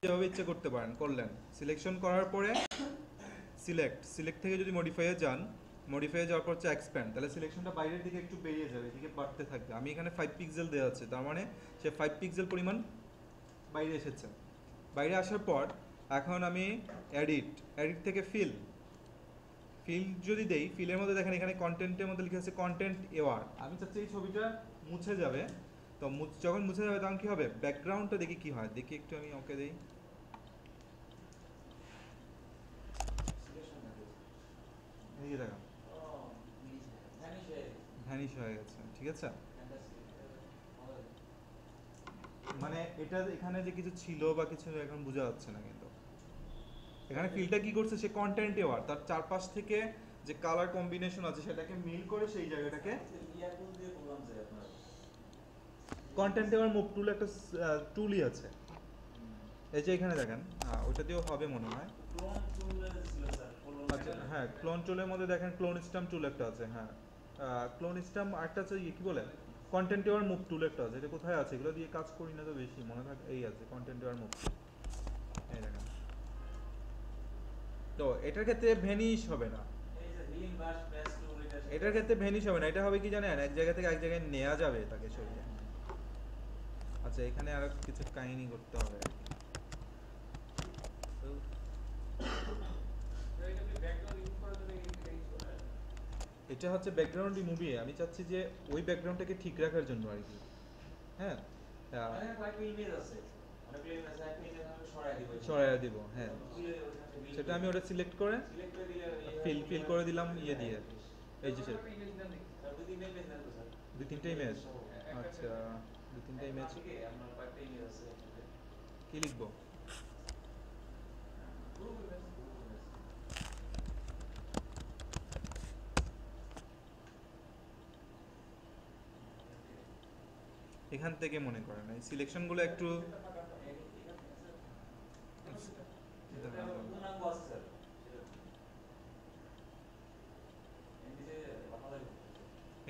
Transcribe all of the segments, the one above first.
যেভাবে ইচ্ছে করতে পারেন, করলেন সিলেকশন করার পরে সিলেক্ট থেকে যদি মডিফাইয়ে যান, মডিফাইয়ে যাওয়ার পর হচ্ছে এক্সপ্যান্ড, তাহলে সিলেকশনটা বাইরের দিকে একটু বেরিয়ে যাবে, এদিকে বাড়তে থাকবে। আমি এখানে 5 পিক্সেল দেওয়া আছে, তার মানে সে 5 পিক্সেল পরিমাণ বাইরে এসেছে। বাইরে আসার পর এখন আমি এডিট থেকে ফিল যদি দেই, ফিলের মধ্যে দেখেন এখানে কন্টেন্টের মধ্যে লিখে আছে কন্টেন্ট এওয়ার। আমি চাচ্ছি এই ছবিটা মুছে যাবে। তো যখন মুছে যাবে তখন কী হবে, ব্যাকগ্রাউন্ডটা দেখি কি হয়, দেখি একটু আমি ওকে দিই। এই যে দেখো ভ্যানিশ হয়ে গেছে, ঠিক আছে। মানে এটা এখানে যে কিছু ছিল বা কিছু এখন বোঝা যাচ্ছে না, কিন্তু এখানে ফিলটা কি করছে, সে কন্টেন্ট এওয়ার, তার চারপাশ থেকে যে কালার কম্বিনেশন আছে সেটাকে মিল করে সেই জায়গাটাকে কন্টেন্ট এওয়ার মুভ টুল একটা টুলই আছে, এই যে এখানে দেখেন। ওটা দিয়েও হবে মনে হয়। আচ্ছা হ্যাঁ, ক্লোন টুলের মধ্যে দেখেন ক্লোন স্টাম্প টুল একটা আছে। হ্যাঁ, ক্লোন স্টাম্প আরেকটা আছে, কি বলে, কন্টেন্ট এওয়ার মুভ টুল একটা আছে। এটা কোথায় আছে, এগুলো দিয়ে কাজ করি না তো বেশি, মনে থাকে এই আছে কন্টেন্ট এওয়ার মুভ টুল, এই দেখেন। তো এটার ক্ষেত্রে ভ্যানিশ হবে না, এটার ক্ষেত্রে ভ্যানিশ হবে না। এটা হবে কি জানেন, এক জায়গা থেকে এক জায়গায় নেওয়া যাবে তাকে সরিয়ে। আচ্ছা এখানে আর কিছু কাহিনী করতে হবে আর কি। এটা হচ্ছে ব্যাকগ্রাউন্ড রিমুভি, আমি চাচ্ছি যে ওই ব্যাকগ্রাউন্ডটাকে ঠিক রাখার জন্য আর কি। হ্যাঁ, সরাইয়া দিব। হ্যাঁ, সেটা আমি ওটা সিলেক্ট করে ফিল করে দিলাম ইয়ে দিয়ে। এই যে দুই তিনটা ইমেজ। আচ্ছা, দুই তিনটা ইমেজ কি লিখবো? এখান থেকে মনে করেন এই সিলেকশনগুলো একটু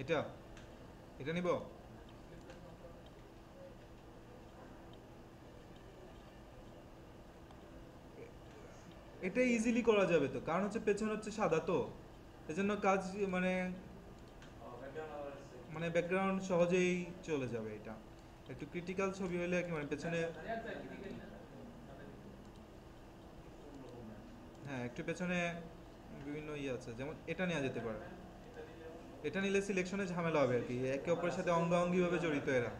এটা এটা নিব। এটা ইজিলি করা যাবে তো, কারণ হচ্ছে পেছনে হচ্ছে সাদা, তো এজন্য কাজ মানে মানে ব্যাকগ্রাউন্ড সহজেই চলে যাবে। এটা একটু ক্রিটিক্যাল ছবি হলে কি মানে পেছনে, হ্যাঁ একটু পেছনে বিভিন্ন ইয়ে আছে, যেমন এটা নেওয়া যেতে পারে। এটা নিলে সিলেকশনে ঝামেলা হবে আর কি, একে অপরের সাথে অঙ্গাঙ্গিভাবে জড়িত এরা।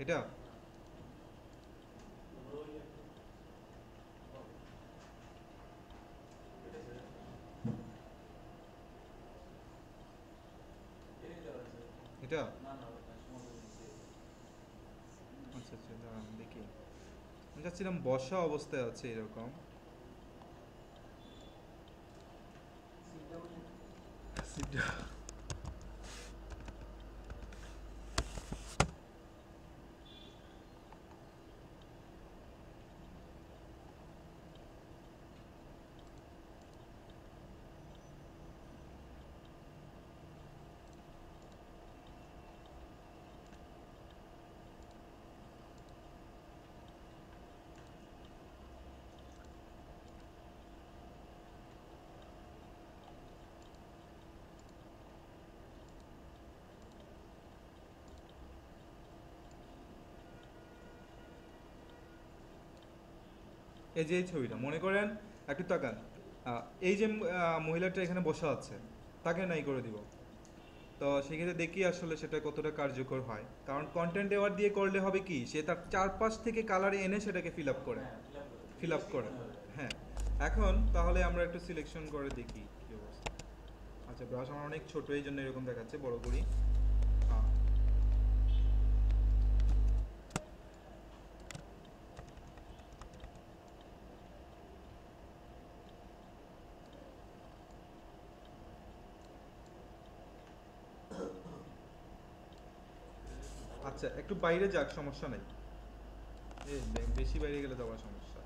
এটা এটা আচ্ছা আচ্ছা, দাঁড়ান দেখি। আমি চাচ্ছিলাম বসা অবস্থায় আছে এরকম। এই যে এই ছবিটা মনে করেন, একটু তাকান। এই যে মহিলাটা এখানে বসা আছে, তাকে নাই করে দিব। তো সেক্ষেত্রে দেখি আসলে সেটা কতটা কার্যকর হয়, কারণ কন্টেন্ট এওয়ার দিয়ে করলে হবে কি, সে তার চারপাশ থেকে কালার এনে সেটাকে ফিল আপ করে। হ্যাঁ, এখন তাহলে আমরা একটু সিলেকশন করে দেখি কি অবস্থা। আচ্ছা, ব্রাশ আমার অনেক ছোট, এই জন্য এরকম দেখাচ্ছে, বড় করি। হ্যাঁ, আচ্ছা একটু বাইরে যাক, সমস্যা নেই। বেশি বাইরে গেলে তো আবার সমস্যা।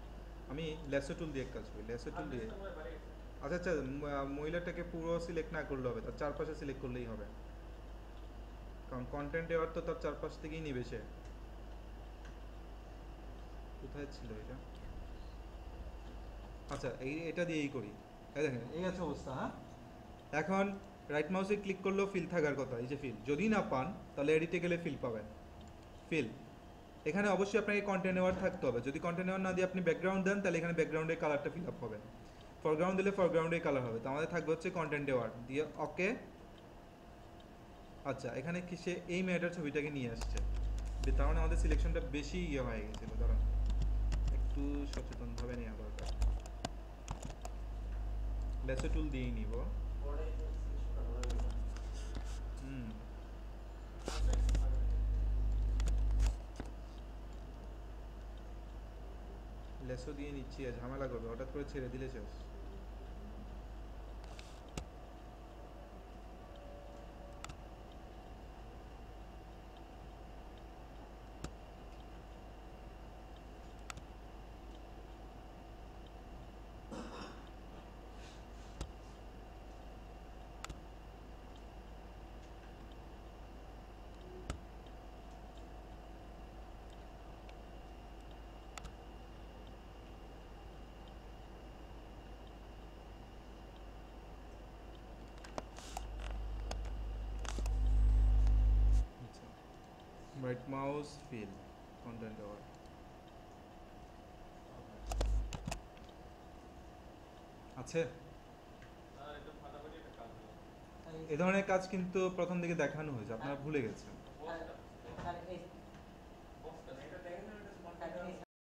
আমি ল্যাসো টুল দিয়ে কাজ করি, ল্যাসো টুল দিয়ে। আচ্ছা আচ্ছা, মহিলাটাকে পুরো সিলেক্ট না করলে হবে, তার চারপাশে সিলেক্ট করলেই হবে। কারণ কন্টেন্ট এওয়ার তো তার চারপাশ থেকেই নিবে সে। কোথায় ছিল এটা? আচ্ছা এটা দিয়েই করি। এই দেখেন এই আছে অবস্থা। হ্যাঁ, এখন রাইট মাউসে ক্লিক করলেও ফিল থাকার কথা, এই যে ফিল। যদি না পান তাহলে এডিটে গেলে ফিল পাবেন। ফিল এখানে অবশ্যই আপনাকে কন্টেন্ট নেওয়ার থাকতে হবে। যদি কন্টেন্ট নেওয়ার না দিয়ে আপনি ব্যাকগ্রাউন্ড দেন তাহলে এখানে ব্যাকগ্রাউন্ডের কালারটা ফিল আপ হবে। ফরগ্রাউন্ড দিলে ফরগ্রাউন্ডের কালার হবে। তো আমাদের থাকবে হচ্ছে কন্টেন্ট নেওয়ার দিয়ে ওকে। আচ্ছা এখানে কি সে এই মেয়েটার ছবিটাকে নিয়ে আসছে, তার মানে আমাদের সিলেকশনটা বেশি ইয়ে হয়ে গেছিলো। দাঁড়ান একটু সচেতনভাবে নেওয়া দরকার। লেসো টুল দিয়েই নিব। হুম, লেসো দিয়ে নিচ্ছি, আর ঝামেলা করবে, হঠাৎ করে ছেড়ে দিলে শেষ। আচ্ছা, রাইট মাউস ফিল কন্টেন্ট নেওয়ার আছে। এ ধরনের কাজ কিন্তু প্রথম দিকে দেখানো হয়েছে, আপনারা ভুলে গেছেন।